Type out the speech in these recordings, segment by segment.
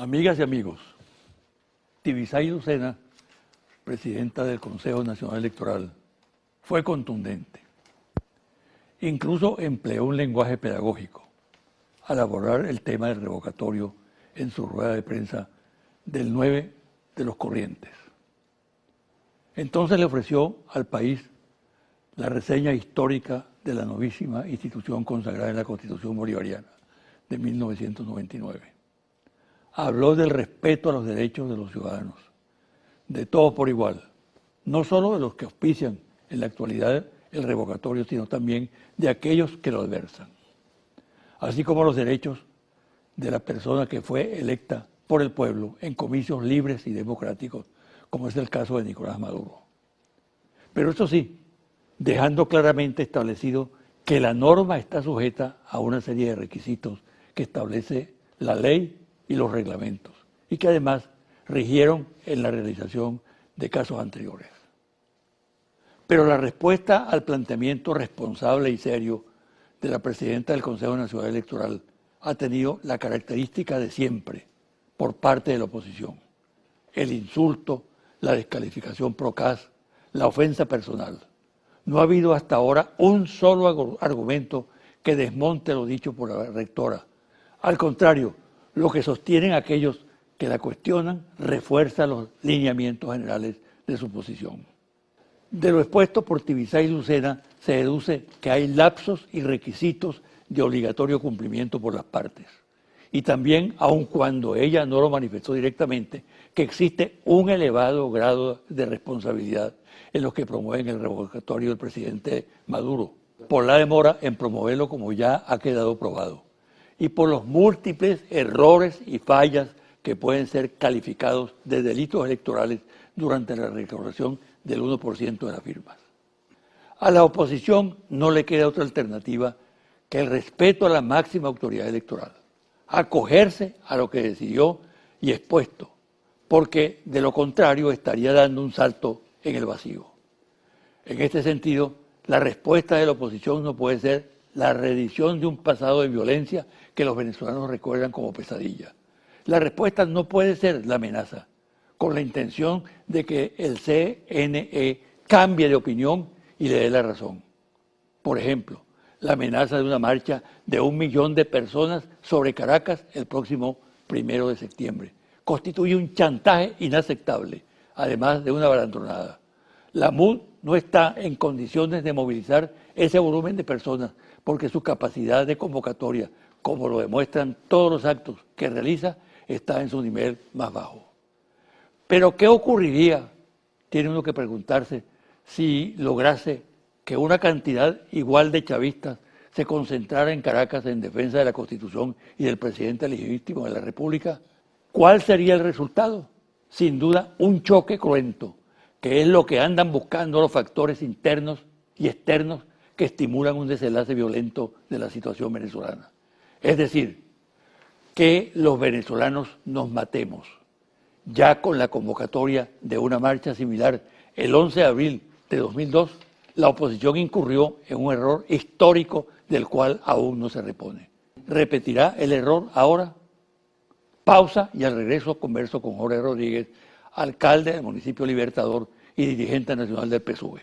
Amigas y amigos, Tibisay Lucena, presidenta del Consejo Nacional Electoral, fue contundente. Incluso empleó un lenguaje pedagógico al abordar el tema del revocatorio en su rueda de prensa del 9 de los Corrientes. Entonces le ofreció al país la reseña histórica de la novísima institución consagrada en la Constitución Bolivariana de 1999. Habló del respeto a los derechos de los ciudadanos, de todos por igual, no solo de los que auspician en la actualidad el revocatorio, sino también de aquellos que lo adversan, así como los derechos de la persona que fue electa por el pueblo en comicios libres y democráticos, como es el caso de Nicolás Maduro. Pero eso sí, dejando claramente establecido que la norma está sujeta a una serie de requisitos que establece la ley y los reglamentos, y que además rigieron en la realización de casos anteriores. Pero la respuesta al planteamiento responsable y serio de la presidenta del Consejo Nacional Electoral ha tenido la característica de siempre por parte de la oposición: el insulto, la descalificación procaz, la ofensa personal. No ha habido hasta ahora un solo argumento que desmonte lo dicho por la rectora. Al contrario, lo que sostienen aquellos que la cuestionan refuerza los lineamientos generales de su posición. De lo expuesto por Tibisay Lucena se deduce que hay lapsos y requisitos de obligatorio cumplimiento por las partes. Y también, aun cuando ella no lo manifestó directamente, que existe un elevado grado de responsabilidad en los que promueven el revocatorio del presidente Maduro, por la demora en promoverlo, como ya ha quedado probado, y por los múltiples errores y fallas que pueden ser calificados de delitos electorales durante la recaudación del 1% de las firmas. A la oposición no le queda otra alternativa que el respeto a la máxima autoridad electoral, acogerse a lo que decidió y expuesto, porque de lo contrario estaría dando un salto en el vacío. En este sentido, la respuesta de la oposición no puede ser la reedición de un pasado de violencia que los venezolanos recuerdan como pesadilla. La respuesta no puede ser la amenaza, con la intención de que el CNE cambie de opinión y le dé la razón. Por ejemplo, la amenaza de una marcha de 1 millón de personas sobre Caracas el próximo 1 de septiembre. Constituye un chantaje inaceptable, además de una balandronada. La MUD no está en condiciones de movilizar ese volumen de personas porque su capacidad de convocatoria, como lo demuestran todos los actos que realiza, está en su nivel más bajo. Pero ¿qué ocurriría? Tiene uno que preguntarse si lograse que una cantidad igual de chavistas se concentrara en Caracas en defensa de la Constitución y del presidente legítimo de la República. ¿Cuál sería el resultado? Sin duda, un choque cruento, que es lo que andan buscando los factores internos y externos que estimulan un desenlace violento de la situación venezolana. Es decir, que los venezolanos nos matemos. Ya con la convocatoria de una marcha similar el 11 de abril de 2002, la oposición incurrió en un error histórico del cual aún no se repone. ¿Repetirá el error ahora? Pausa y al regreso converso con Jorge Rodríguez, alcalde del municipio Libertador y dirigente nacional del PSUV.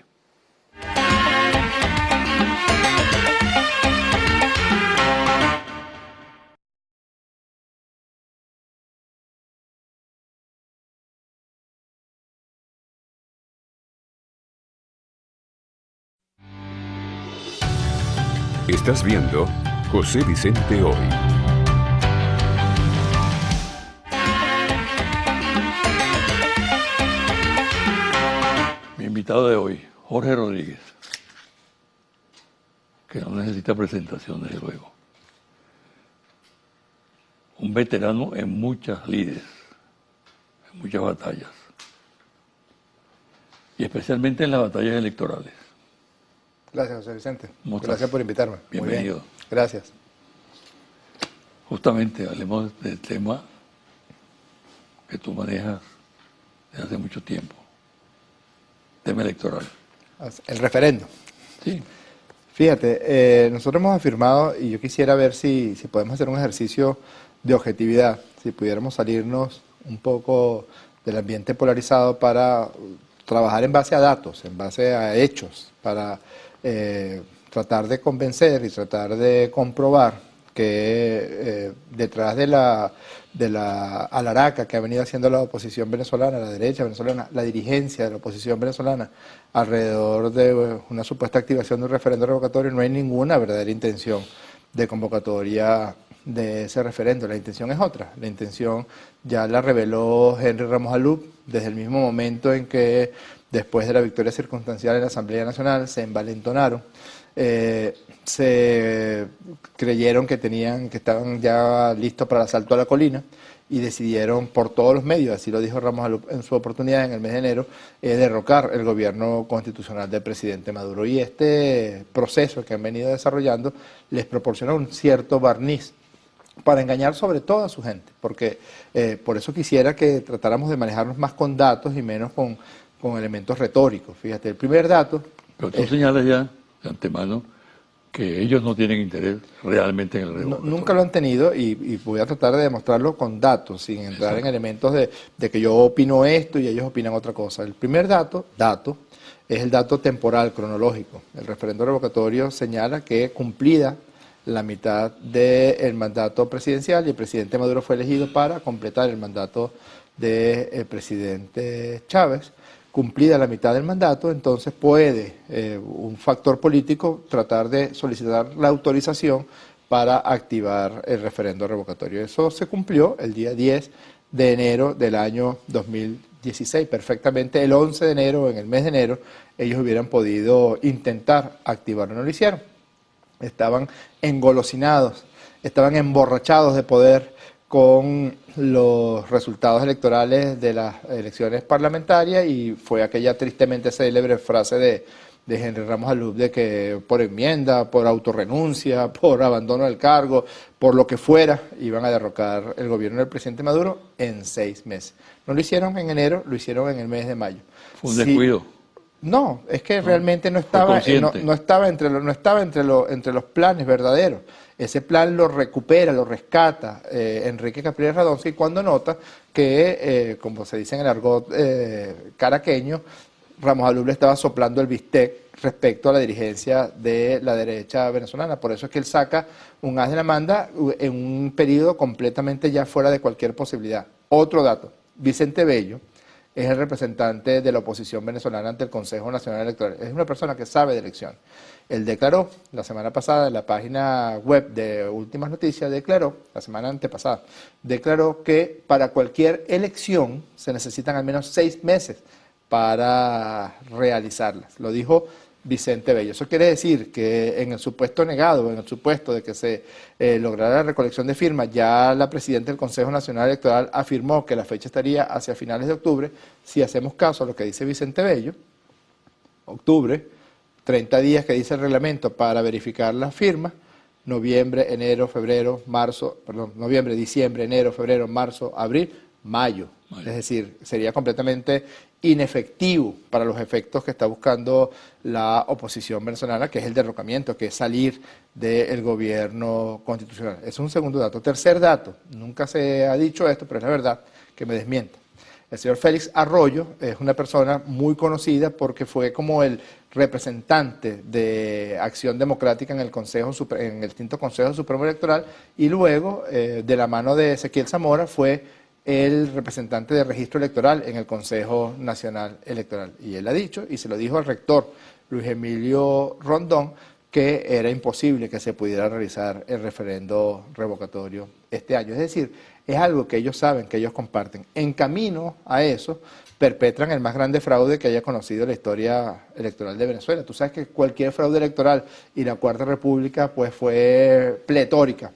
Estás viendo José Vicente Hoy. Mi invitado de hoy, Jorge Rodríguez, que no necesita presentación, desde luego. Un veterano en muchas lides, en muchas batallas, y especialmente en las batallas electorales. Gracias, José Vicente. ¿Cómo estás? Gracias por invitarme. Bienvenido. Muy bien. Gracias. Justamente hablemos del tema que tú manejas desde hace mucho tiempo, tema electoral. El referendo. Sí. Fíjate, nosotros hemos afirmado, y yo quisiera ver si podemos hacer un ejercicio de objetividad, si pudiéramos salirnos un poco del ambiente polarizado para trabajar en base a datos, en base a hechos, para tratar de convencer y tratar de comprobar que detrás de la alaraca que ha venido haciendo la oposición venezolana, la derecha venezolana, la dirigencia de la oposición venezolana, alrededor de una supuesta activación de un referendo revocatorio, no hay ninguna verdadera intención de convocatoria de ese referendo. La intención es otra. La intención ya la reveló Henry Ramos Alup desde el mismo momento en que, después de la victoria circunstancial en la Asamblea Nacional, se envalentonaron, se creyeron que estaban ya listos para el asalto a la colina y decidieron por todos los medios, así lo dijo Ramos Alup en su oportunidad en el mes de enero, derrocar el gobierno constitucional del presidente Maduro. Y este proceso que han venido desarrollando les proporciona un cierto barniz para engañar sobre todo a su gente, porque por eso quisiera que tratáramos de manejarnos más con datos y menos con elementos retóricos. Fíjate, el primer dato... Pero tú señalas ya de antemano que ellos no tienen interés realmente en el revocatorio. Nunca lo han tenido y voy a tratar de demostrarlo con datos, sin entrar en elementos de que yo opino esto y ellos opinan otra cosa. El primer dato es el dato temporal, cronológico. El referendo revocatorio señala que cumplida la mitad del mandato presidencial y el presidente Maduro fue elegido para completar el mandato del presidente Chávez. Cumplida la mitad del mandato, entonces puede un factor político tratar de solicitar la autorización para activar el referendo revocatorio. Eso se cumplió el día 10 de enero del año 2016. Perfectamente el 11 de enero, en el mes de enero, ellos hubieran podido intentar activarlo, no lo hicieron. Estaban engolosinados, estaban emborrachados de poder con los resultados electorales de las elecciones parlamentarias y fue aquella tristemente célebre frase de Henry Ramos Alup de que por enmienda, por autorrenuncia, por abandono del cargo, por lo que fuera, iban a derrocar el gobierno del presidente Maduro en 6 meses. No lo hicieron en enero, lo hicieron en el mes de mayo. Fue un descuido. No, es que realmente no estaba entre los planes verdaderos. Ese plan lo recupera, lo rescata Enrique Capriles Radonsky cuando nota que, como se dice en el argot caraqueño, Ramos Alup le estaba soplando el bistec respecto a la dirigencia de la derecha venezolana. Por eso es que él saca un as de la manda en un periodo completamente ya fuera de cualquier posibilidad. Otro dato, Vicente Bello es el representante de la oposición venezolana ante el Consejo Nacional Electoral. Es una persona que sabe de elecciones. Él declaró la semana pasada en la página web de Últimas Noticias, la semana antepasada, declaró que para cualquier elección se necesitan al menos 6 meses para realizarlas. Lo dijo Vicente Bello. Eso quiere decir que en el supuesto negado, en el supuesto de que se lograra la recolección de firmas, ya la presidenta del Consejo Nacional Electoral afirmó que la fecha estaría hacia finales de octubre. Si hacemos caso a lo que dice Vicente Bello, octubre, 30 días que dice el reglamento para verificar las firmas, noviembre, diciembre, enero, febrero, marzo, abril, mayo. Es decir, sería completamente inefectivo para los efectos que está buscando la oposición venezolana, que es el derrocamiento, que es salir del gobierno constitucional. Ese es un segundo dato. Tercer dato, nunca se ha dicho esto, pero es la verdad, que me desmienta. El señor Félix Arroyo es una persona muy conocida porque fue como el representante de Acción Democrática en el extinto Consejo Supremo Electoral y luego, de la mano de Ezequiel Zamora, fue el representante de registro electoral en el Consejo Nacional Electoral. Y él ha dicho, y se lo dijo al rector Luis Emilio Rondón, que era imposible que se pudiera realizar el referendo revocatorio este año. Es decir, es algo que ellos saben, que ellos comparten. En camino a eso, perpetran el más grande fraude que haya conocido la historia electoral de Venezuela. Tú sabes que cualquier fraude electoral y la Cuarta República pues fue pletórica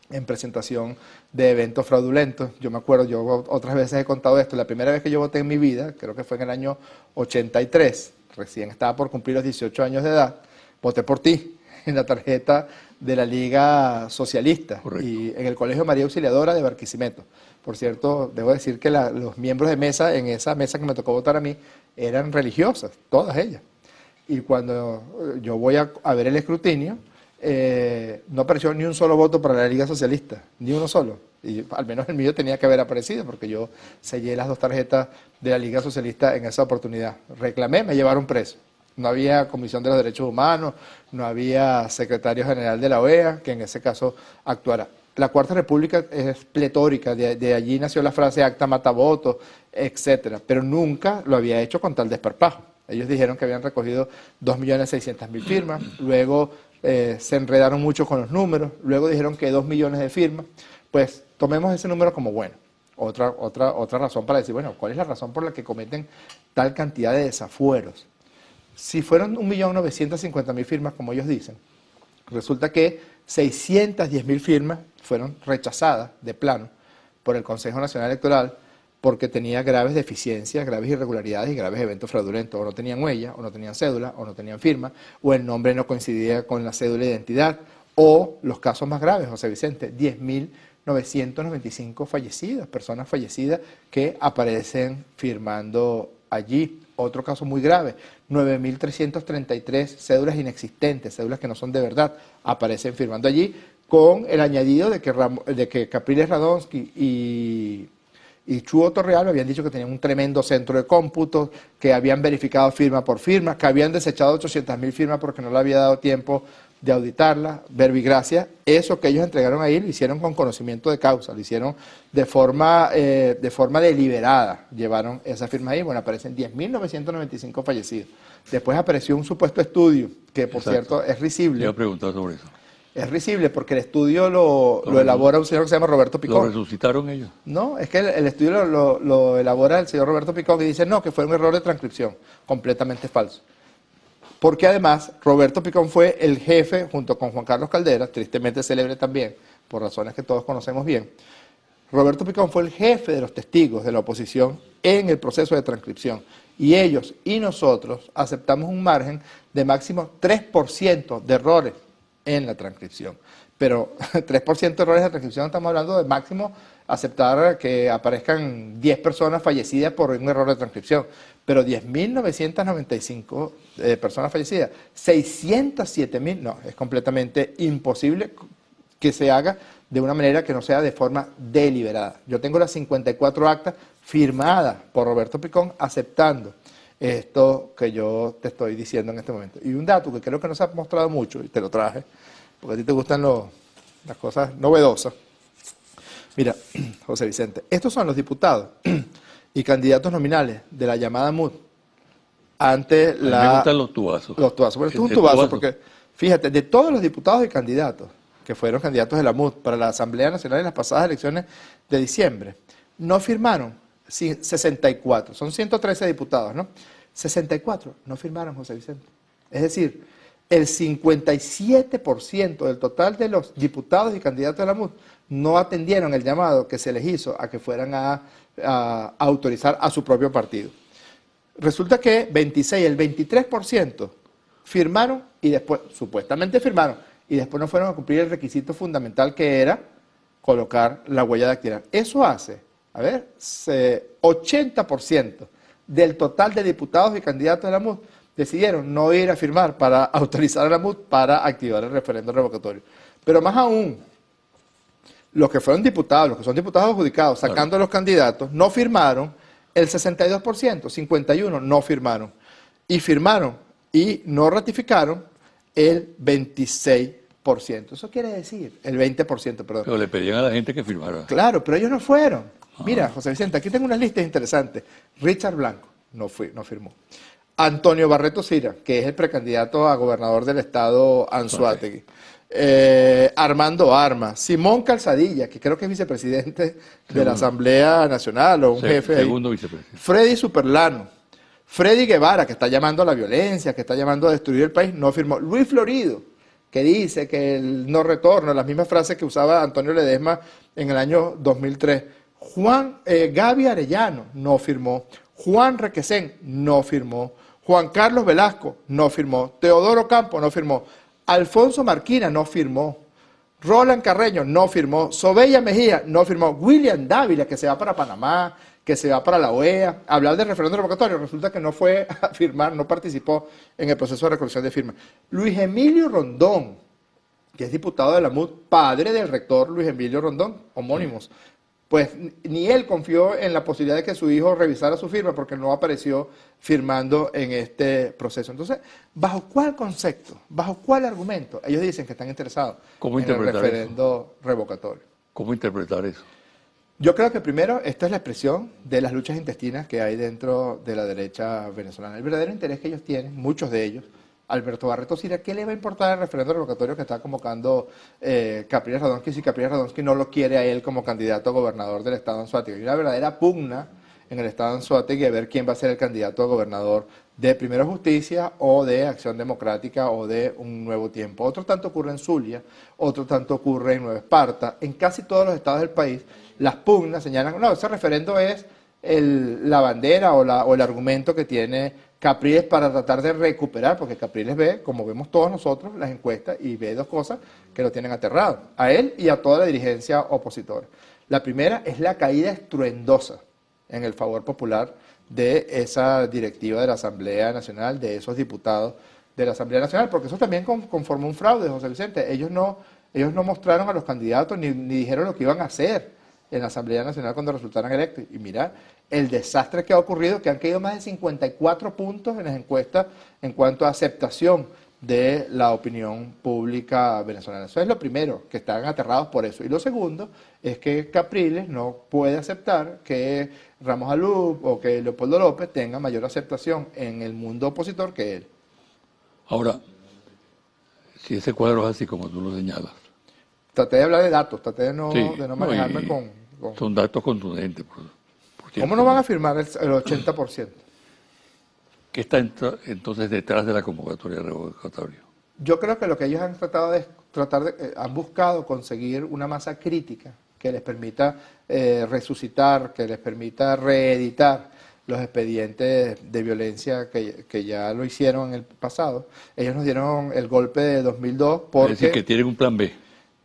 en presentación de eventos fraudulentos. Yo me acuerdo, yo otras veces he contado esto, la primera vez que yo voté en mi vida, creo que fue en el año 83, recién estaba por cumplir los 18 años de edad, voté por ti en la tarjeta de la Liga Socialista. Correcto. Y en el Colegio María Auxiliadora de Barquisimeto. Por cierto, debo decir que los miembros de mesa, en esa mesa que me tocó votar a mí, eran religiosas, todas ellas. Y cuando yo voy a ver el escrutinio, no apareció ni un solo voto para la Liga Socialista, ni uno solo. Y al menos el mío tenía que haber aparecido, porque yo sellé las 2 tarjetas de la Liga Socialista en esa oportunidad. Reclamé, me llevaron preso. No había Comisión de los Derechos Humanos, no había secretario general de la OEA, que en ese caso actuara. La Cuarta República es pletórica, de allí nació la frase acta mata voto, etcétera, pero nunca lo había hecho con tal desparpajo. Ellos dijeron que habían recogido 2.600.000 firmas, luego se enredaron mucho con los números, luego dijeron que 2 millones de firmas. Pues tomemos ese número como bueno. Otra razón para decir, bueno, ¿cuál es la razón por la que cometen tal cantidad de desafueros? Si fueron 1.950.000 firmas, como ellos dicen, resulta que 610.000 firmas fueron rechazadas de plano por el Consejo Nacional Electoral porque tenía graves deficiencias, graves irregularidades y graves eventos fraudulentos. O no tenían huella, o no tenían cédula, o no tenían firma, o el nombre no coincidía con la cédula de identidad, o los casos más graves, José Vicente, 10.995 fallecidos, personas fallecidas que aparecen firmando allí. Otro caso muy grave, 9.333 cédulas inexistentes, cédulas que no son de verdad, aparecen firmando allí, con el añadido de que Capriles Radonsky y Chuo Torreal habían dicho que tenían un tremendo centro de cómputo, que habían verificado firma por firma, que habían desechado 800.000 firmas porque no le había dado tiempo de auditarla, verbigracia. Eso que ellos entregaron ahí lo hicieron con conocimiento de causa, lo hicieron de forma deliberada, llevaron esa firma ahí. Bueno, aparecen 10.995 fallecidos. Después apareció un supuesto estudio, que por cierto es risible. Yo he preguntado sobre eso. Es risible porque el estudio lo elabora un señor que se llama Roberto Picón. ¿Lo resucitaron ellos? No, es que el estudio lo elabora el señor Roberto Picón y dice no, que fue un error de transcripción, completamente falso. Porque además Roberto Picón fue el jefe, junto con Juan Carlos Caldera, tristemente célebre también, por razones que todos conocemos bien. Roberto Picón fue el jefe de los testigos de la oposición en el proceso de transcripción. Y ellos y nosotros aceptamos un margen de máximo 3% de errores en la transcripción. Pero 3% de errores de transcripción, estamos hablando de máximo aceptar que aparezcan 10 personas fallecidas por un error de transcripción. Pero 10.995 personas fallecidas, 607.000, no, es completamente imposible que se haga de una manera que no sea de forma deliberada. Yo tengo las 54 actas firmadas por Roberto Picón aceptando esto que yo te estoy diciendo en este momento. Y un dato que creo que no se ha mostrado mucho, y te lo traje, porque a ti te gustan las cosas novedosas. Mira, José Vicente, estos son los diputados y candidatos nominales de la llamada MUD ante la... Me gustan los tubazos. Los tubazos. Bueno, esto es un tubazo porque, fíjate, de todos los diputados y candidatos que fueron candidatos de la MUD para la Asamblea Nacional en las pasadas elecciones de diciembre, no firmaron 64, son 113 diputados, ¿no? 64 no firmaron, José Vicente. Es decir, el 57% del total de los diputados y candidatos de la MUD no atendieron el llamado que se les hizo a que fueran a autorizar a su propio partido. Resulta que el 23% firmaron y después, supuestamente firmaron, y después no fueron a cumplir el requisito fundamental que era colocar la huella dactilar. Eso hace, 80% del total de diputados y candidatos de la MUD decidieron no ir a firmar para autorizar a la MUD para activar el referendo revocatorio. Pero más aún, los que fueron diputados, los que son diputados adjudicados, sacando a los candidatos, no firmaron el 62%, 51% no firmaron. Y firmaron y no ratificaron el 26%. Eso quiere decir, el 20%, perdón. Pero le pedían a la gente que firmara. Claro, pero ellos no fueron. Mira, José Vicente, aquí tengo unas listas interesantes. Richard Blanco no firmó. Antonio Barreto Sira, que es el precandidato a gobernador del estado Anzoátegui. Armando Armas, Simón Calzadilla, que creo que es vicepresidente de la Asamblea Nacional o un jefe. Segundo vicepresidente. Freddy Superlano, Freddy Guevara, que está llamando a la violencia, que está llamando a destruir el país, no firmó. Luis Florido, que dice que el no retorno, las mismas frases que usaba Antonio Ledesma en el año 2003. Gaby Arellano no firmó. Juan Requesén no firmó. Juan Carlos Velasco no firmó. Teodoro Campo no firmó. Alfonso Marquina no firmó. Roland Carreño no firmó. Sobella Mejía no firmó. William Dávila, que se va para Panamá, que se va para la OEA, hablar del referéndum revocatorio, resulta que no fue a firmar, no participó en el proceso de recolección de firmas. Luis Emilio Rondón, que es diputado de la MUD, padre del rector Luis Emilio Rondón, homónimos. Pues ni él confió en la posibilidad de que su hijo revisara su firma porque no apareció firmando en este proceso. Entonces, ¿bajo cuál concepto, bajo cuál argumento ellos dicen que están interesados en el referendo revocatorio? ¿Cómo interpretar eso? Yo creo que primero esta es la expresión de las luchas intestinas que hay dentro de la derecha venezolana. El verdadero interés que ellos tienen, muchos de ellos, Alberto Barreto Sira, ¿qué le va a importar el referendo revocatorio que está convocando Capriles Radonsky si Capriles Radonsky no lo quiere a él como candidato a gobernador del estado de Anzoátegui? Hay una verdadera pugna en el estado de Anzoátegui a ver quién va a ser el candidato a gobernador de Primero Justicia o de Acción Democrática o de Un Nuevo Tiempo. Otro tanto ocurre en Zulia, otro tanto ocurre en Nueva Esparta. En casi todos los estados del país, las pugnas señalan, no, ese referendo es la bandera o el argumento que tiene Capriles para tratar de recuperar, porque Capriles ve, como vemos todos nosotros, las encuestas y ve dos cosas que lo tienen aterrado, a él y a toda la dirigencia opositora. La primera es la caída estruendosa en el favor popular de esa directiva de la Asamblea Nacional, de esos diputados de la Asamblea Nacional, porque eso también conformó un fraude, José Vicente. Ellos no mostraron a los candidatos ni dijeron lo que iban a hacer en la Asamblea Nacional cuando resultaran electos. Y mira el desastre que ha ocurrido, que han caído más de 54 puntos en las encuestas en cuanto a aceptación de la opinión pública venezolana. Eso es lo primero, que están aterrados por eso. Y lo segundo es que Capriles no puede aceptar que Ramos Alup o que Leopoldo López tengan mayor aceptación en el mundo opositor que él. Ahora, si ese cuadro es así como tú lo señalas. Traté de hablar de datos, traté de no manejarme Son datos contundentes. ¿Cómo no van a firmar el 80%? ¿Qué está entonces detrás de la convocatoria revocatoria? Yo creo que lo que ellos han han buscado conseguir una masa crítica que les permita resucitar, que les permita reeditar los expedientes de violencia que ya lo hicieron en el pasado. Ellos nos dieron el golpe de 2002 porque... Es decir, que tienen un plan B.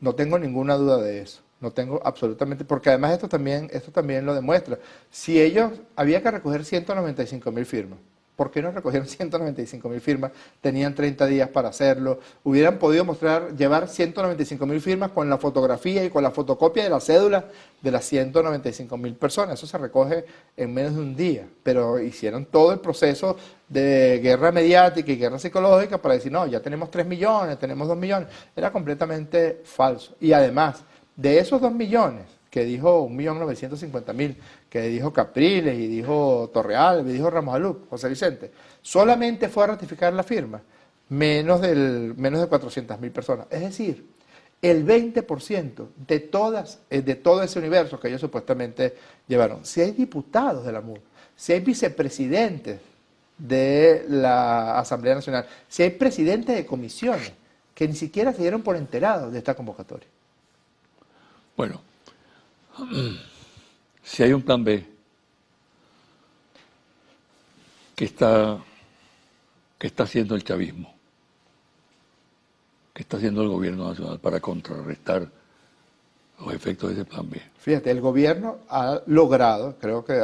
No tengo ninguna duda de eso. No tengo absolutamente, porque además esto también lo demuestra. Si ellos, había que recoger 195.000 firmas. ¿Por qué no recogieron 195.000 firmas? Tenían 30 días para hacerlo. Hubieran podido llevar 195.000 firmas con la fotografía y con la fotocopia de la cédula de las 195.000 personas. Eso se recoge en menos de un día. Pero hicieron todo el proceso de guerra mediática y guerra psicológica para decir, no, ya tenemos 3 millones, tenemos 2 millones. Era completamente falso. Y además, de esos 2 millones, que dijo 1.950.000, que dijo Capriles y dijo Torreal, y dijo Ramos Alup, José Vicente, solamente fue a ratificar la firma menos de 400.000 personas. Es decir, el 20% de todo ese universo que ellos supuestamente llevaron. Si hay diputados de la MUD, si hay vicepresidentes de la Asamblea Nacional, si hay presidentes de comisiones que ni siquiera se dieron por enterados de esta convocatoria. Bueno, si hay un plan B, ¿qué está haciendo el chavismo? ¿Qué está haciendo el gobierno nacional para contrarrestar los efectos de ese plan B? Fíjate, el gobierno ha logrado, creo que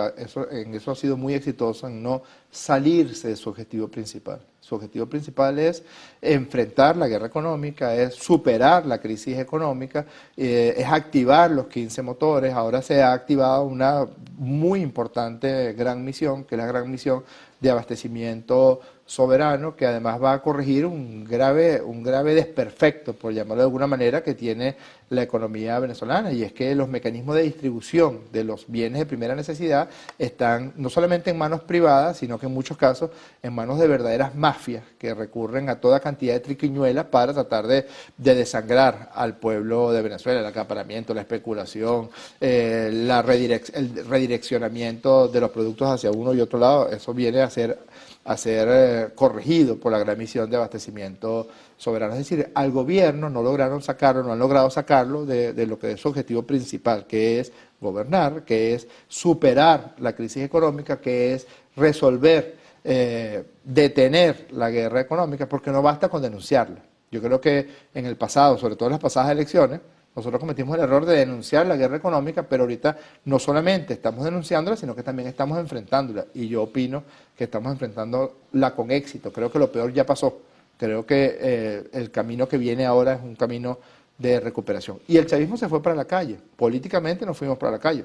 en eso ha sido muy exitoso, en no salirse de su objetivo principal. Su objetivo principal es enfrentar la guerra económica, es superar la crisis económica, es activar los 15 motores. Ahora se ha activado una muy importante gran misión, que es la gran misión de abastecimiento soberano, que además va a corregir un grave desperfecto, por llamarlo de alguna manera, que tiene la economía venezolana, y es que los mecanismos de distribución de los bienes de primera necesidad están no solamente en manos privadas, sino que en muchos casos en manos de verdaderas mafias que recurren a toda cantidad de triquiñuelas para tratar de desangrar al pueblo de Venezuela, el acaparamiento, la especulación, el redireccionamiento de los productos hacia uno y otro lado. Eso viene a ser corregido por la gran misión de abastecimiento soberano. Es decir, al gobierno no han logrado sacarlo de lo que es su objetivo principal, que es gobernar, que es superar la crisis económica, que es resolver, detener la guerra económica, porque no basta con denunciarla. Yo creo que en el pasado, sobre todo en las pasadas elecciones, nosotros cometimos el error de denunciar la guerra económica, pero ahorita no solamente estamos denunciándola, sino que también estamos enfrentándola. Y yo opino que estamos enfrentándola con éxito. Creo que lo peor ya pasó. Creo que el camino que viene ahora es un camino de recuperación. Y el chavismo se fue para la calle. Políticamente nos fuimos para la calle.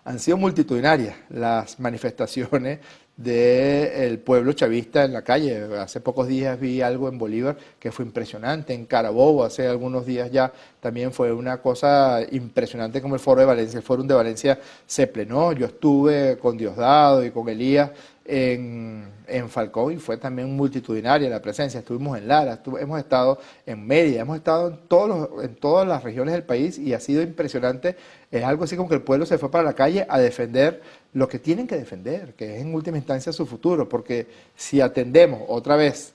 Han sido multitudinarias las manifestaciones del pueblo chavista en la calle. Hace pocos días vi algo en Bolívar que fue impresionante, en Carabobo hace algunos días ya también fue una cosa impresionante como el Foro de Valencia. El Fórum de Valencia se plenó, yo estuve con Diosdado y con Elías en Falcón y fue también multitudinaria la presencia. Estuvimos en Lara, hemos estado en Mérida, hemos estado en todas las regiones del país y ha sido impresionante. Es algo así como que el pueblo se fue para la calle a defender lo que tienen que defender, que es en última instancia su futuro, porque si atendemos otra vez,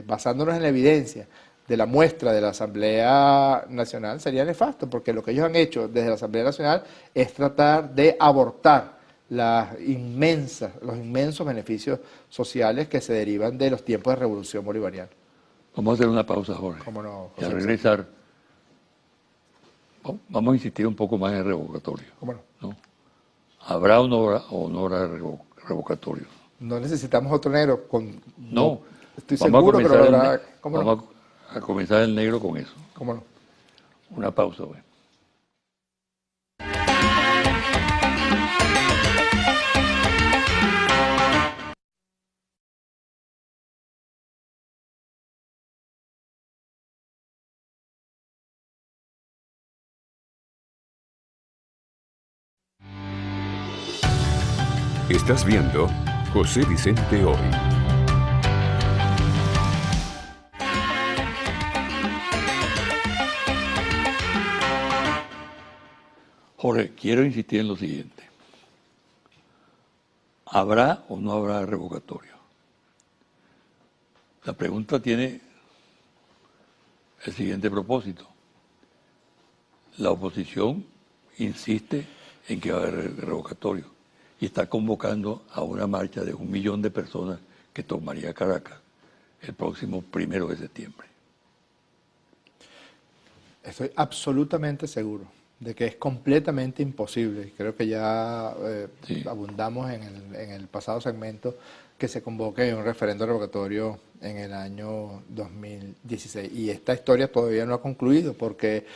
basándonos en la evidencia de la muestra de la Asamblea Nacional, sería nefasto, porque lo que ellos han hecho desde la Asamblea Nacional es tratar de abortar los inmensos beneficios sociales que se derivan de los tiempos de revolución bolivariana. Vamos a hacer una pausa, Jorge. ¿Cómo no, y José? al regresar, vamos a insistir un poco más en el revocatorio. ¿Cómo no? ¿No? ¿Habrá o no habrá revocatorio? No necesitamos otro negro. No. Estoy Vamos seguro que lo habrá. Vamos a comenzar el negro con eso. ¿Cómo no? Una pausa, güey. Estás viendo José Vicente Hoy. Jorge, quiero insistir en lo siguiente. ¿Habrá o no habrá revocatorio? La pregunta tiene el siguiente propósito. La oposición insiste en que va a haber revocatorio y está convocando a una marcha de 1 millón de personas que tomaría Caracas el próximo 1 de septiembre. Estoy absolutamente seguro de que es completamente imposible. Creo que ya Sí. abundamos en el pasado segmento que se convoque un referendo revocatorio en el año 2016. Y esta historia todavía no ha concluido porque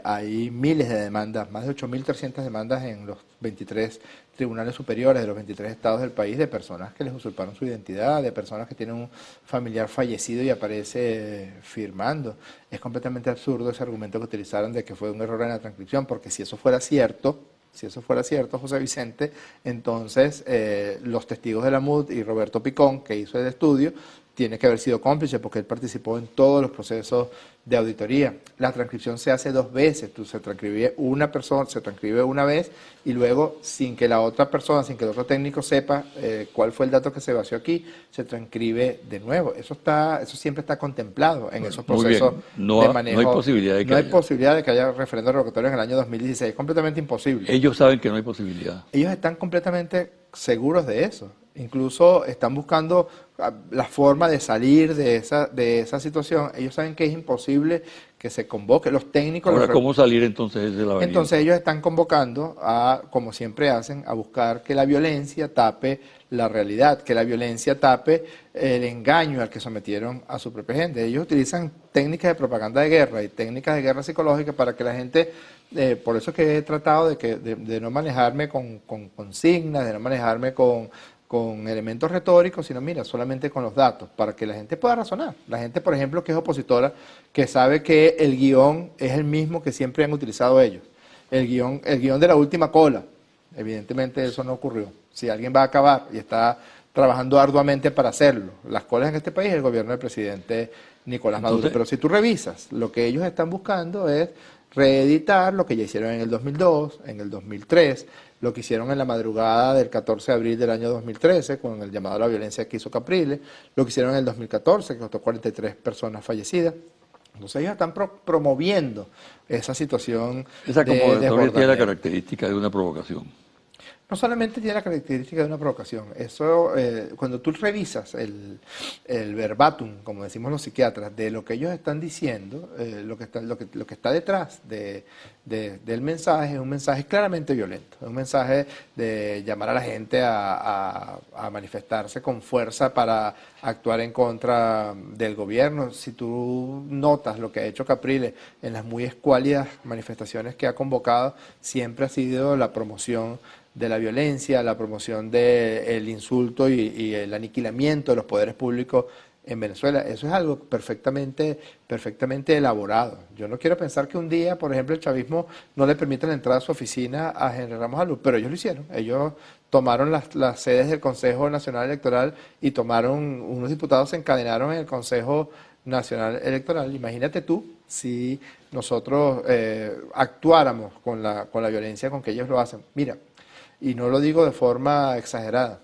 hay miles de demandas, más de 8.300 demandas en los 23 tribunales superiores de los 23 estados del país de personas que les usurparon su identidad, de personas que tienen un familiar fallecido y aparece firmando. Es completamente absurdo ese argumento que utilizaron de que fue un error en la transcripción, porque si eso fuera cierto, José Vicente, entonces los testigos de la MUD y Roberto Picón, que hizo el estudio, tiene que haber sido cómplice porque él participó en todos los procesos de auditoría. La transcripción se hace 2 veces, se transcribe una vez y luego sin que la otra persona, sin que el otro técnico sepa cuál fue el dato que se vació aquí, se transcribe de nuevo. Eso siempre está contemplado en esos procesos de manejo. No hay posibilidad de que haya. Posibilidad de que haya referendo revocatorio en el año 2016, es completamente imposible. Ellos saben que no hay posibilidad. Ellos están completamente seguros de eso. Incluso están buscando la forma de salir de esa situación. Ellos saben que es imposible que se convoque. Los técnicos... Ahora, ¿cómo salir entonces de la avenida? Entonces ellos están convocando como siempre hacen, a buscar que la violencia tape la realidad, que la violencia tape el engaño al que sometieron a su propia gente. Ellos utilizan técnicas de propaganda de guerra y técnicas de guerra psicológica para que la gente... por eso que he tratado de no manejarme con consignas, de no manejarme con elementos retóricos, sino mira, solamente con los datos, para que la gente pueda razonar. La gente, por ejemplo, que es opositora, que sabe que el guión es el mismo que siempre han utilizado ellos. El guión de la última cola. Evidentemente eso no ocurrió. Si alguien va a acabar y está trabajando arduamente para hacerlo, las colas en este país es el gobierno del presidente Nicolás Maduro. Pero si tú revisas, lo que ellos están buscando es reeditar lo que ya hicieron en el 2002, en el 2003, lo que hicieron en la madrugada del 14 de abril del año 2013 con el llamado a la violencia que hizo Capriles, lo que hicieron en el 2014 que costó 43 personas fallecidas. Entonces ellos están promoviendo esa situación. Esa convocatoria tiene la característica de una provocación. no solamente tiene la característica de una provocación, eso, cuando tú revisas el verbatim, como decimos los psiquiatras, de lo que ellos están diciendo, lo que está detrás del mensaje es un mensaje claramente violento, es un mensaje de llamar a la gente a manifestarse con fuerza para actuar en contra del gobierno. Si tú notas lo que ha hecho Capriles en las muy escuálidas manifestaciones que ha convocado, siempre ha sido la promoción de la violencia, la promoción del insulto y el aniquilamiento de los poderes públicos en Venezuela. Eso es algo perfectamente elaborado. Yo no quiero pensar que un día, por ejemplo, el chavismo no le permita la entrada a su oficina a General Ramos Alú, pero ellos lo hicieron. Ellos tomaron las sedes del Consejo Nacional Electoral y unos diputados se encadenaron en el Consejo Nacional Electoral. Imagínate tú si nosotros actuáramos con la violencia con que ellos lo hacen. Mira, y no lo digo de forma exagerada,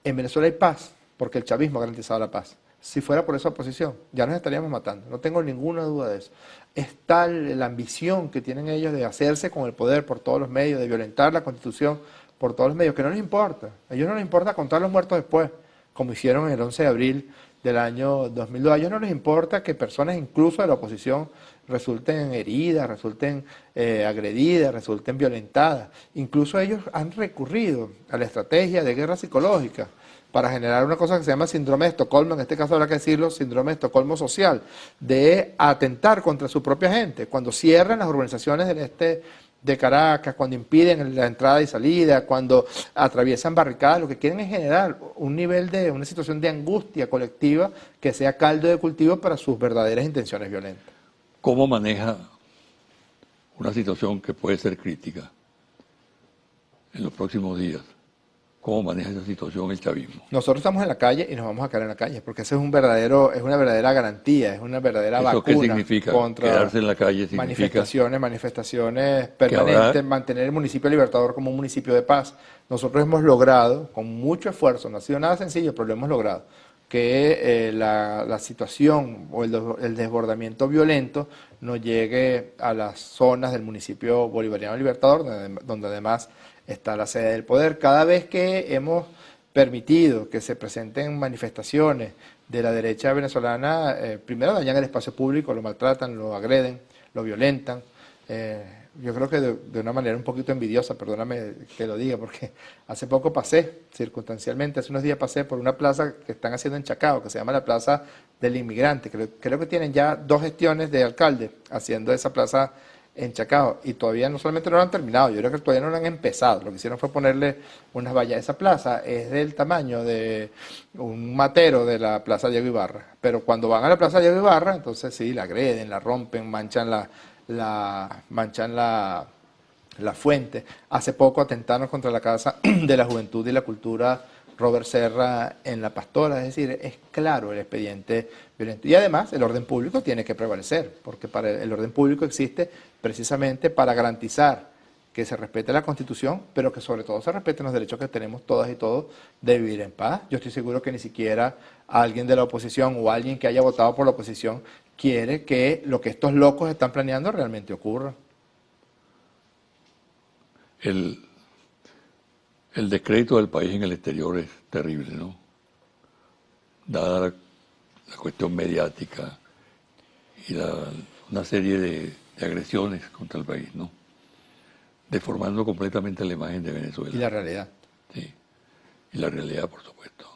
en Venezuela hay paz, porque el chavismo ha garantizado la paz. Si fuera por esa oposición, ya nos estaríamos matando, no tengo ninguna duda de eso. Es tal la ambición que tienen ellos de hacerse con el poder por todos los medios, de violentar la Constitución por todos los medios, que no les importa. A ellos no les importa contar los muertos después, como hicieron en el 11 de abril del año 2002. A ellos no les importa que personas incluso de la oposición resulten heridas, resulten agredidas, resulten violentadas. Incluso ellos han recurrido a la estrategia de guerra psicológica para generar una cosa que se llama síndrome de Estocolmo, en este caso habrá que decirlo, síndrome de Estocolmo social, de atentar contra su propia gente. Cuando cierran las urbanizaciones del este de Caracas, cuando impiden la entrada y salida, cuando atraviesan barricadas, lo que quieren es generar una situación de angustia colectiva que sea caldo de cultivo para sus verdaderas intenciones violentas. ¿Cómo maneja una situación que puede ser crítica en los próximos días? ¿Cómo maneja esa situación el chavismo? Nosotros estamos en la calle y nos vamos a quedar en la calle, porque ese es una verdadera garantía, es una verdadera vacuna. ¿Eso qué significa? Contra quedarse en la calle significa manifestaciones permanentes, mantener el municipio Libertador como un municipio de paz. Nosotros hemos logrado, con mucho esfuerzo, no ha sido nada sencillo, pero lo hemos logrado, que la situación o el desbordamiento violento no llegue a las zonas del municipio bolivariano Libertador, donde además está la sede del poder. Cada vez que hemos permitido que se presenten manifestaciones de la derecha venezolana, primero dañan el espacio público, lo maltratan, lo agreden, lo violentan. Yo creo que de una manera un poquito envidiosa, perdóname que lo diga, porque hace poco pasé, circunstancialmente, hace unos días pasé por una plaza que están haciendo en Chacao, que se llama la Plaza del Inmigrante. Creo que tienen ya 2 gestiones de alcalde haciendo esa plaza en Chacao, y todavía no solamente no lo han terminado, yo creo que todavía no lo han empezado. Lo que hicieron fue ponerle unas vallas. Esa plaza es del tamaño de un matero de la Plaza Diego Ibarra, pero cuando van a la Plaza Diego Ibarra, entonces sí, la agreden, la rompen, manchan la fuente. Hace poco atentaron contra la Casa de la Juventud y la Cultura Robert Serra en La Pastora. Es decir, es claro el expediente violento. Y además el orden público tiene que prevalecer, porque el orden público existe precisamente para garantizar que se respete la Constitución, pero que sobre todo se respeten los derechos que tenemos todas y todos de vivir en paz. Yo estoy seguro que ni siquiera alguien de la oposición o alguien que haya votado por la oposición quiere que lo que estos locos están planeando realmente ocurra. El descrédito del país en el exterior es terrible, ¿no? Dada la cuestión mediática y una serie de agresiones contra el país, ¿no? Deformando completamente la imagen de Venezuela. Y la realidad. Sí, y la realidad, por supuesto.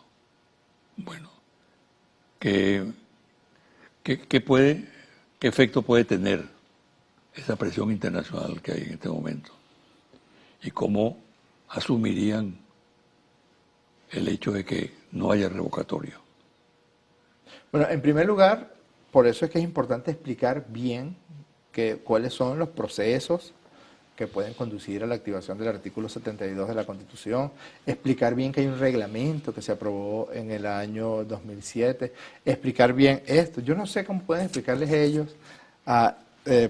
Bueno, ¿qué efecto puede tener esa presión internacional que hay en este momento? ¿Y cómo asumirían el hecho de que no haya revocatorio? Bueno, en primer lugar, por eso es que es importante explicar bien cuáles son los procesos que pueden conducir a la activación del artículo 72 de la Constitución, explicar bien que hay un reglamento que se aprobó en el año 2007, explicar bien esto. Yo no sé cómo pueden explicarles ellos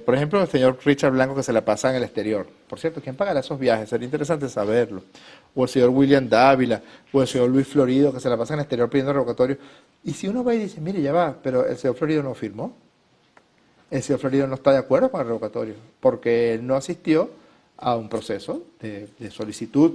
por ejemplo, el señor Richard Blanco, que se la pasa en el exterior. Por cierto, ¿quién pagará esos viajes? Sería interesante saberlo. O el señor William Dávila, o el señor Luis Florido, que se la pasa en el exterior pidiendo revocatorio. Y si uno va y dice, mire, ya va, pero el señor Florido no firmó. El señor Florido no está de acuerdo con el revocatorio, porque él no asistió a un proceso de solicitud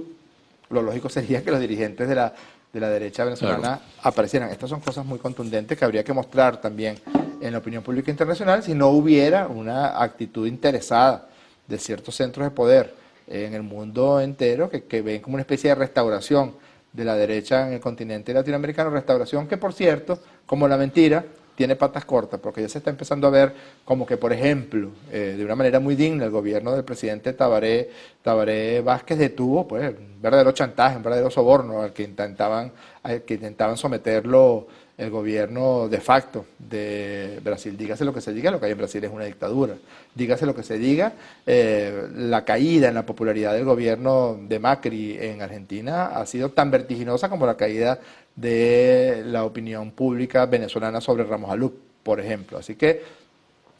lo lógico sería que los dirigentes de la derecha venezolana aparecieran. Estas son cosas muy contundentes que habría que mostrar también en la opinión pública internacional si no hubiera una actitud interesada de ciertos centros de poder en el mundo entero que ven como una especie de restauración de la derecha en el continente latinoamericano, restauración que, por cierto, como la mentira, tiene patas cortas, porque ya se está empezando a ver como que, por ejemplo, de una manera muy digna, el gobierno del presidente Tabaré Vázquez detuvo pues, un verdadero chantaje, un verdadero soborno al que intentaban someterlo el gobierno de facto de Brasil. Dígase lo que se diga, lo que hay en Brasil es una dictadura. Dígase lo que se diga, la caída en la popularidad del gobierno de Macri en Argentina ha sido tan vertiginosa como la caída de la opinión pública venezolana sobre Ramos Alup, por ejemplo. Así que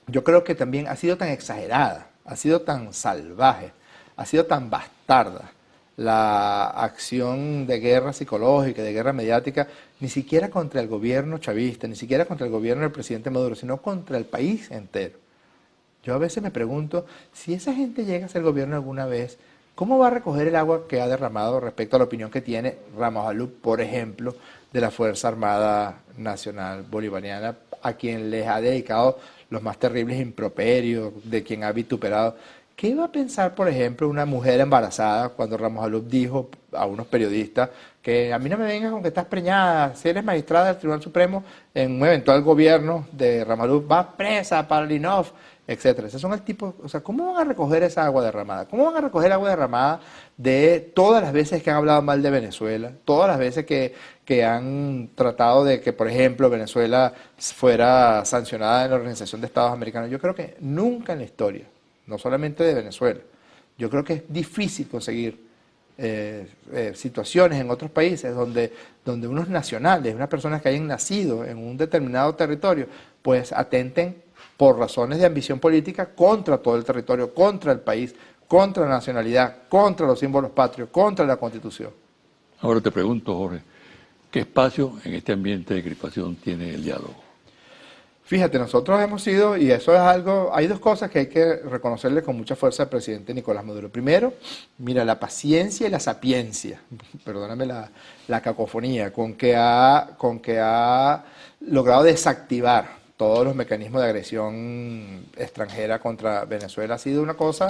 yo creo que también ha sido tan exagerada, ha sido tan salvaje, ha sido tan bastarda la acción de guerra psicológica, de guerra mediática, ni siquiera contra el gobierno chavista, ni siquiera contra el gobierno del presidente Maduro, sino contra el país entero. Yo a veces me pregunto, si esa gente llega a ser gobierno alguna vez, ¿cómo va a recoger el agua que ha derramado respecto a la opinión que tiene Ramos Alup, por ejemplo, de la Fuerza Armada Nacional Bolivariana, a quien les ha dedicado los más terribles improperios, de quien ha vituperado? ¿Qué iba a pensar, por ejemplo, una mujer embarazada cuando Ramos Alup dijo a unos periodistas que a mí no me vengas con que estás preñada, si eres magistrada del Tribunal Supremo, en un eventual gobierno de Ramos Alup, vas presa para el INOF, etcétera? Esos son el tipo, o sea, ¿cómo van a recoger esa agua derramada? ¿Cómo van a recoger agua derramada de todas las veces que han hablado mal de Venezuela, todas las veces que han tratado de que, por ejemplo, Venezuela fuera sancionada en la Organización de Estados Americanos? Yo creo que nunca en la historia, no solamente de Venezuela, yo creo que es difícil conseguir situaciones en otros países donde unos nacionales, unas personas que hayan nacido en un determinado territorio, pues atenten por razones de ambición política contra todo el territorio, contra el país, contra la nacionalidad, contra los símbolos patrios, contra la Constitución. Ahora te pregunto, Jorge, ¿qué espacio en este ambiente de crispación tiene el diálogo? Fíjate, nosotros hemos sido, y eso es algo, hay dos cosas que hay que reconocerle con mucha fuerza al presidente Nicolás Maduro. Primero, mira, la paciencia y la sapiencia, perdóname la cacofonía, con que ha logrado desactivar todos los mecanismos de agresión extranjera contra Venezuela. Ha sido una cosa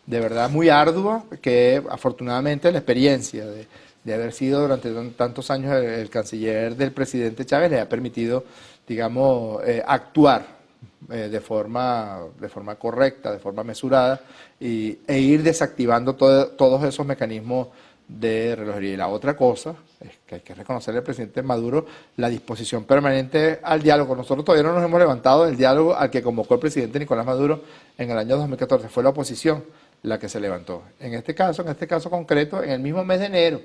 de verdad muy ardua, que afortunadamente la experiencia de haber sido durante tantos años el canciller del presidente Chávez le ha permitido, digamos, actuar de forma correcta, de forma mesurada, e ir desactivando todos esos mecanismos de relojería. Y la otra cosa es que hay que reconocerle al presidente Maduro la disposición permanente al diálogo. Nosotros todavía no nos hemos levantado del diálogo al que convocó el presidente Nicolás Maduro en el año 2014. Fue la oposición la que se levantó. En este caso concreto, en el mismo mes de enero,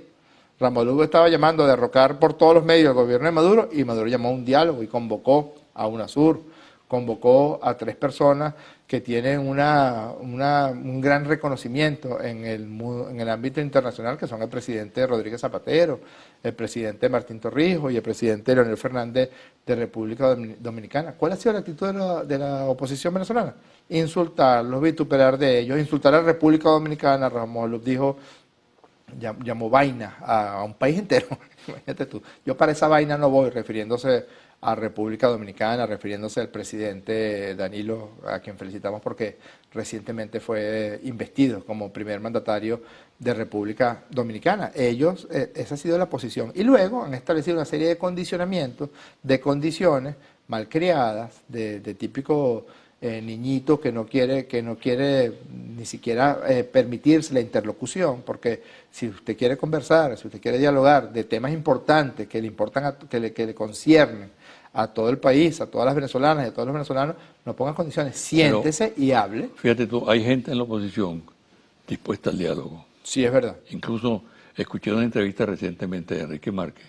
Ramos Alup estaba llamando a derrocar por todos los medios al gobierno de Maduro, y Maduro llamó a un diálogo y convocó a UNASUR, convocó a 3 personas que tienen un gran reconocimiento en el ámbito internacional, que son el presidente Rodríguez Zapatero, el presidente Martín Torrijos y el presidente Leonel Fernández de República Dominicana. ¿Cuál ha sido la actitud de la oposición venezolana? Insultarlos, vituperar de ellos, insultar a la República Dominicana. Ramos Alup dijo, llamó vaina a un país entero. Imagínate tú, yo para esa vaina no voy, refiriéndose a República Dominicana, refiriéndose al presidente Danilo, a quien felicitamos porque recientemente fue investido como primer mandatario de República Dominicana. Ellos, esa ha sido la posición. Y luego han establecido una serie de condicionamientos, de condiciones malcriadas, de típico niñito que no quiere ni siquiera permitirse la interlocución, porque si usted quiere conversar, si usted quiere dialogar de temas importantes que le conciernen a todo el país, a todas las venezolanas y a todos los venezolanos, no pongan condiciones, siéntese y hable. Fíjate tú, hay gente en la oposición dispuesta al diálogo. Sí, es verdad. Incluso escuché una entrevista recientemente de Enrique Márquez,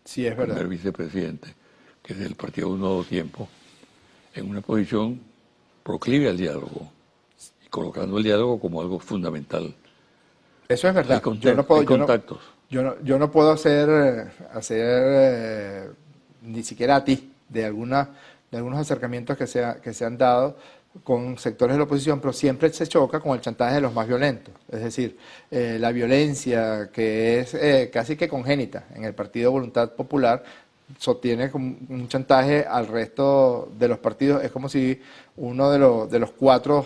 sí, es verdad, primer vicepresidente, que es del Partido Un Nuevo Tiempo, en una posición proclive al diálogo, y colocando el diálogo como algo fundamental. Eso es verdad. Hay contactos. Yo no puedo hacer ni siquiera a ti de algunos acercamientos que se han dado, con sectores de la oposición, pero siempre se choca con el chantaje de los más violentos. Es decir, la violencia que es casi que congénita en el Partido Voluntad Popular sostiene como un chantaje al resto de los partidos. Es como si uno de los cuatro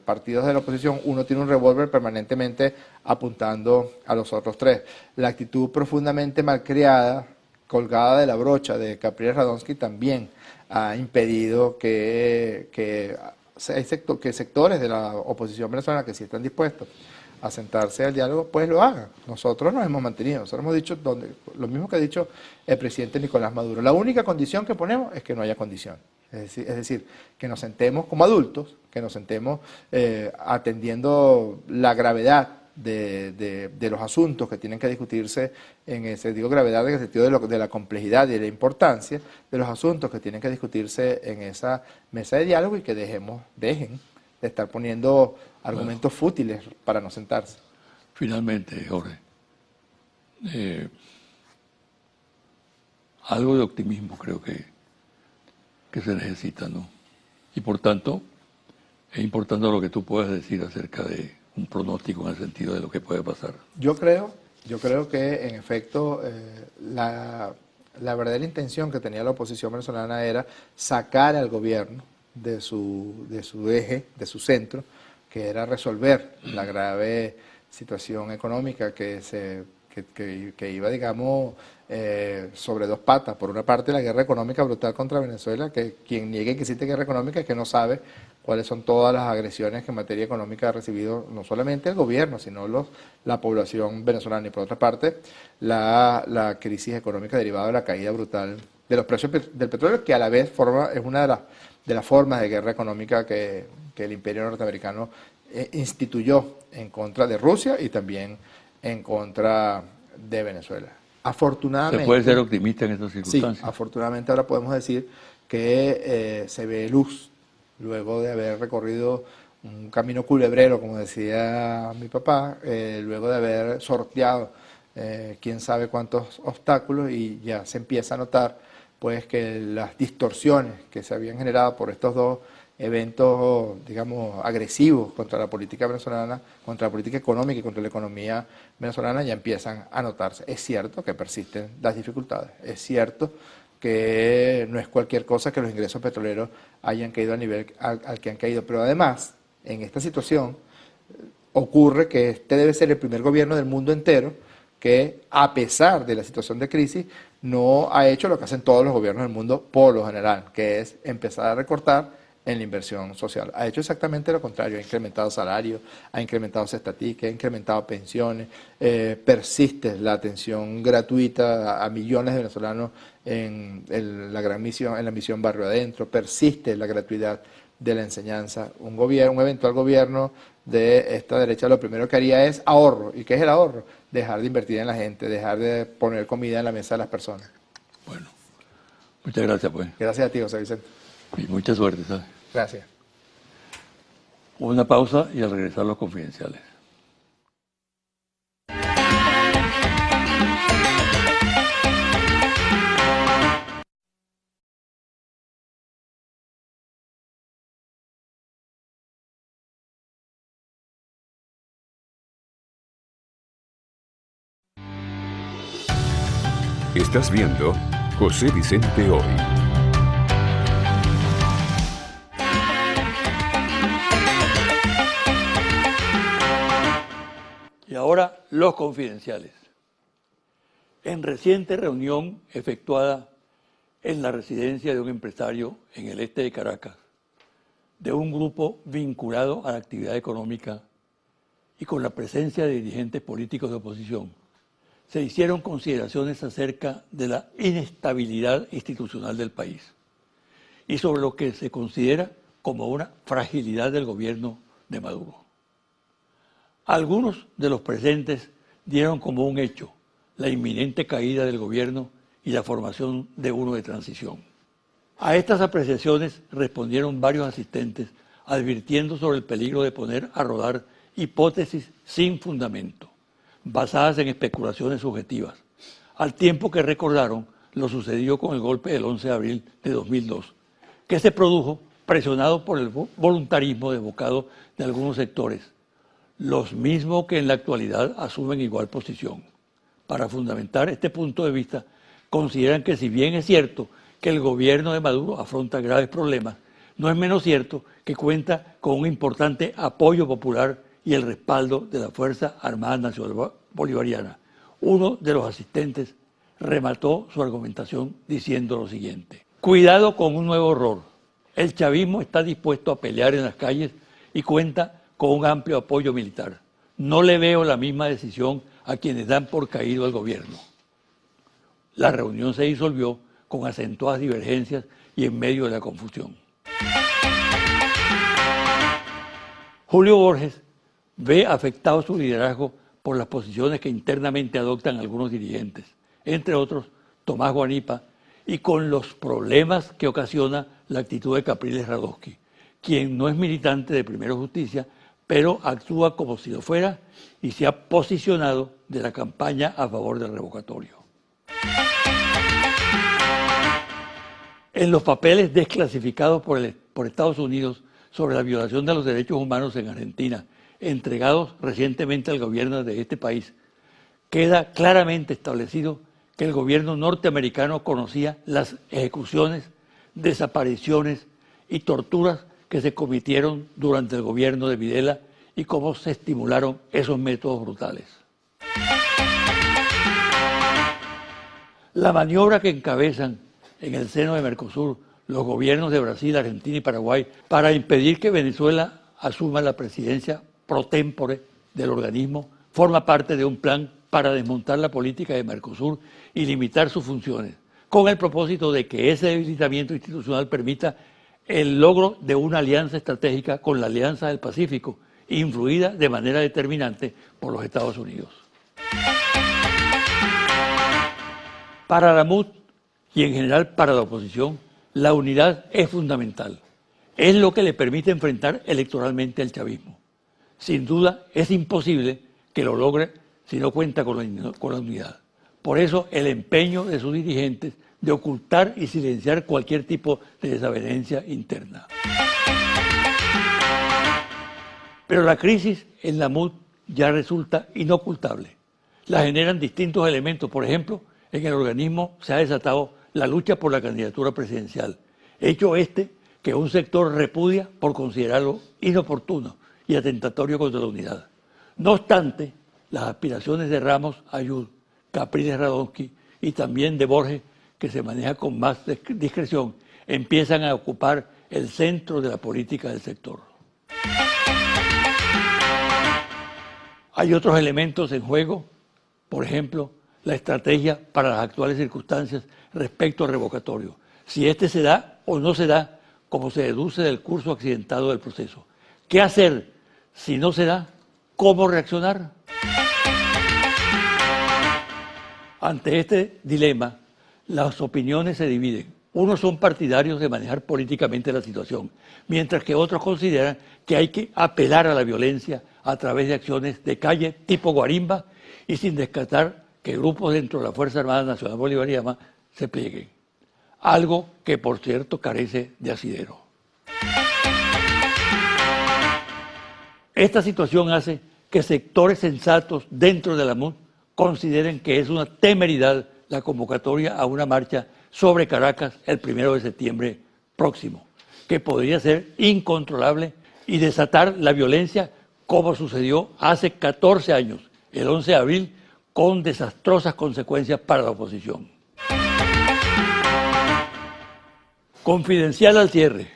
partidos de la oposición, uno tiene un revólver permanentemente apuntando a los otros tres. La actitud profundamente malcriada, colgada de la brocha de Capriles Radonsky también ha impedido que sectores de la oposición venezolana que sí están dispuestos a sentarse al diálogo, pues lo hagan. Nosotros nos hemos mantenido, nosotros hemos dicho lo mismo que ha dicho el presidente Nicolás Maduro. La única condición que ponemos es que no haya condición. Es decir, que nos sentemos como adultos, que nos sentemos atendiendo la gravedad de los asuntos que tienen que discutirse en ese, digo gravedad en el sentido de la complejidad y de la importancia de los asuntos que tienen que discutirse en esa mesa de diálogo y que dejen de estar poniendo argumentos fútiles para no sentarse. Finalmente, Jorge, algo de optimismo creo que se necesita, ¿no? Y por tanto, es importante lo que tú puedas decir acerca de un pronóstico en el sentido de lo que puede pasar. Yo creo que en efecto la verdadera intención que tenía la oposición venezolana era sacar al gobierno de su eje, de su centro, que era resolver la grave situación económica que iba, digamos, sobre dos patas. Por una parte, la guerra económica brutal contra Venezuela, que quien niegue que existe guerra económica es que no sabe cuáles son todas las agresiones que en materia económica ha recibido no solamente el gobierno, sino la población venezolana. Y por otra parte, la crisis económica derivada de la caída brutal de los precios del petróleo, que a la vez es una de las formas de guerra económica que el imperio norteamericano instituyó en contra de Rusia y también en contra de Venezuela. Afortunadamente, ¿se puede ser optimista en estas circunstancias? Sí, afortunadamente ahora podemos decir que se ve luz luego de haber recorrido un camino culebrero, como decía mi papá, luego de haber sorteado quién sabe cuántos obstáculos, y ya se empieza a notar pues que las distorsiones que se habían generado por estos dos eventos, digamos, agresivos contra la política venezolana, contra la política económica y contra la economía venezolana ya empiezan a notarse. Es cierto que persisten las dificultades, es cierto que no es cualquier cosa que los ingresos petroleros hayan caído al nivel al que han caído, pero además, en esta situación, ocurre que este debe ser el primer gobierno del mundo entero que, a pesar de la situación de crisis, no ha hecho lo que hacen todos los gobiernos del mundo por lo general, que es empezar a recortar en la inversión social. Ha hecho exactamente lo contrario, ha incrementado salarios, ha incrementado cesta ticket, ha incrementado pensiones, persiste la atención gratuita a millones de venezolanos en la misión Barrio Adentro, persiste la gratuidad de la enseñanza. Un eventual gobierno de esta derecha lo primero que haría es ahorro. ¿Y qué es el ahorro? Dejar de invertir en la gente, dejar de poner comida en la mesa de las personas. Bueno, muchas gracias pues. Gracias a ti, José Vicente. Y mucha suerte, ¿sabes? Gracias. Una pausa y al regresar los confidenciales. Estás viendo José Vicente Hoy. Y ahora los confidenciales. En reciente reunión efectuada en la residencia de un empresario en el este de Caracas, de un grupo vinculado a la actividad económica y con la presencia de dirigentes políticos de oposición, se hicieron consideraciones acerca de la inestabilidad institucional del país y sobre lo que se considera como una fragilidad del gobierno de Maduro. Algunos de los presentes dieron como un hecho la inminente caída del gobierno y la formación de uno de transición. A estas apreciaciones respondieron varios asistentes, advirtiendo sobre el peligro de poner a rodar hipótesis sin fundamento, basadas en especulaciones subjetivas, al tiempo que recordaron lo sucedido con el golpe del 11 de abril de 2002, que se produjo presionados por el voluntarismo desbocado de algunos sectores, los mismos que en la actualidad asumen igual posición. Para fundamentar este punto de vista, consideran que si bien es cierto que el gobierno de Maduro afronta graves problemas, no es menos cierto que cuenta con un importante apoyo popular y el respaldo de la Fuerza Armada Nacional Bolivariana. Uno de los asistentes remató su argumentación diciendo lo siguiente: cuidado con un nuevo error. El chavismo está dispuesto a pelear en las calles y cuenta con un amplio apoyo militar. No le veo la misma decisión a quienes dan por caído al gobierno. La reunión se disolvió con acentuadas divergencias y en medio de la confusión. Julio Borges ve afectado su liderazgo por las posiciones que internamente adoptan algunos dirigentes, entre otros Tomás Guanipa, y con los problemas que ocasiona la actitud de Capriles Radonsky, quien no es militante de Primero Justicia, pero actúa como si lo fuera y se ha posicionado de la campaña a favor del revocatorio. En los papeles desclasificados por Estados Unidos sobre la violación de los derechos humanos en Argentina, entregados recientemente al gobierno de este país, queda claramente establecido que el gobierno norteamericano conocía las ejecuciones, desapariciones y torturas que se cometieron durante el gobierno de Videla y cómo se estimularon esos métodos brutales. La maniobra que encabezan en el seno de Mercosur los gobiernos de Brasil, Argentina y Paraguay para impedir que Venezuela asuma la presidencia pro tempore del organismo forma parte de un plan para desmontar la política de Mercosur y limitar sus funciones, con el propósito de que ese debilitamiento institucional permita el logro de una alianza estratégica con la Alianza del Pacífico, influida de manera determinante por los Estados Unidos. Para la MUD y en general para la oposición, la unidad es fundamental. Es lo que le permite enfrentar electoralmente al chavismo. Sin duda, es imposible que lo logre si no cuenta con la unidad. Por eso, el empeño de sus dirigentes de ocultar y silenciar cualquier tipo de desavenencia interna. Pero la crisis en la MUD ya resulta inocultable. La generan distintos elementos. Por ejemplo, en el organismo se ha desatado la lucha por la candidatura presidencial, hecho que un sector repudia por considerarlo inoportuno y atentatorio contra la unidad. No obstante, las aspiraciones de Ramos, Ayud, Capriles Radonsky y también de Borges, que se maneja con más discreción, empiezan a ocupar el centro de la política del sector. Hay otros elementos en juego, por ejemplo, la estrategia para las actuales circunstancias respecto al revocatorio, si este se da o no se da, como se deduce del curso accidentado del proceso. ¿Qué hacer si no se da? ¿Cómo reaccionar? Ante este dilema, las opiniones se dividen. Unos son partidarios de manejar políticamente la situación, mientras que otros consideran que hay que apelar a la violencia a través de acciones de calle tipo guarimba y sin descartar que grupos dentro de la Fuerza Armada Nacional Bolivariana se plieguen. Algo que, por cierto, carece de asidero. Esta situación hace que sectores sensatos dentro de la MUD consideren que es una temeridad la convocatoria a una marcha sobre Caracas el 1 de septiembre próximo, que podría ser incontrolable y desatar la violencia como sucedió hace 14 años, el 11 de abril, con desastrosas consecuencias para la oposición. Confidencial al cierre,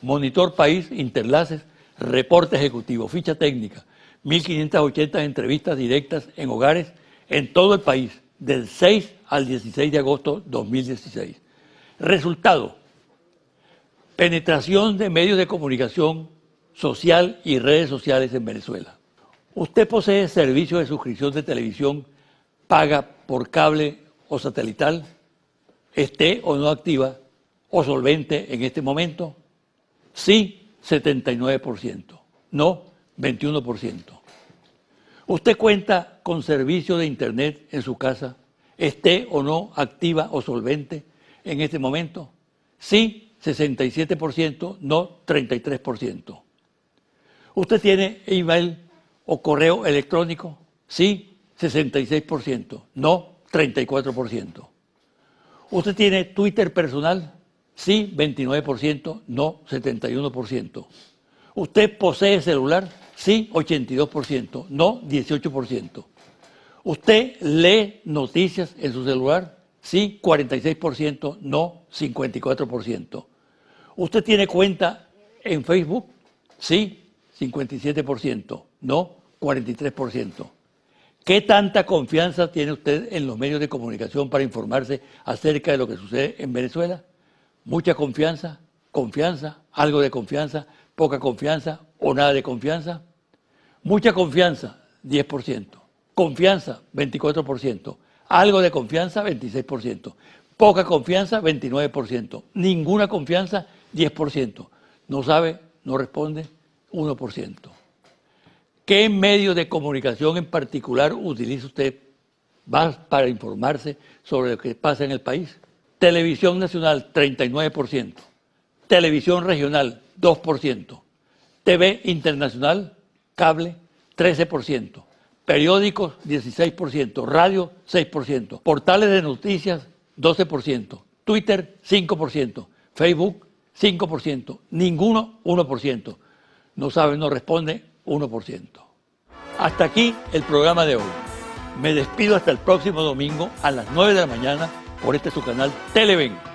Monitor País, Interlaces, reporte ejecutivo, ficha técnica, 1.580 entrevistas directas en hogares en todo el país, del 6 al 16 de agosto de 2016. Resultado: penetración de medios de comunicación social y redes sociales en Venezuela. Usted posee servicios de suscripción de televisión, paga por cable o satelital, esté o no activa o solvente en este momento. Sí, 79%. No, 21%. Usted cuenta con servicio de internet en su casa, esté o no activa o solvente en este momento. Sí, 67%, no 33%. ¿Usted tiene email o correo electrónico? Sí, 66%, no 34%. ¿Usted tiene Twitter personal? Sí, 29%, no 71%. ¿Usted posee celular? Sí, 82%, no 18%. ¿Usted lee noticias en su celular? Sí, 46%, no 54%. ¿Usted tiene cuenta en Facebook? Sí, 57%, no 43%. ¿Qué tanta confianza tiene usted en los medios de comunicación para informarse acerca de lo que sucede en Venezuela? ¿Mucha confianza? ¿Confianza? ¿Algo de confianza? ¿Poca confianza? ¿O nada de confianza? Mucha confianza, 10%. Confianza, 24%. Algo de confianza, 26%. Poca confianza, 29%. Ninguna confianza, 10%. No sabe, no responde, 1%. ¿Qué medio de comunicación en particular utiliza usted para informarse sobre lo que pasa en el país? Televisión nacional, 39%. Televisión regional, 2%. TV internacional, cable, 13%. Periódicos, 16%. Radio, 6%. Portales de noticias, 12%. Twitter, 5%. Facebook, 5%. Ninguno, 1%. No sabe, no responde, 1%. Hasta aquí el programa de hoy. Me despido hasta el próximo domingo a las 9 de la mañana por su canal Televen.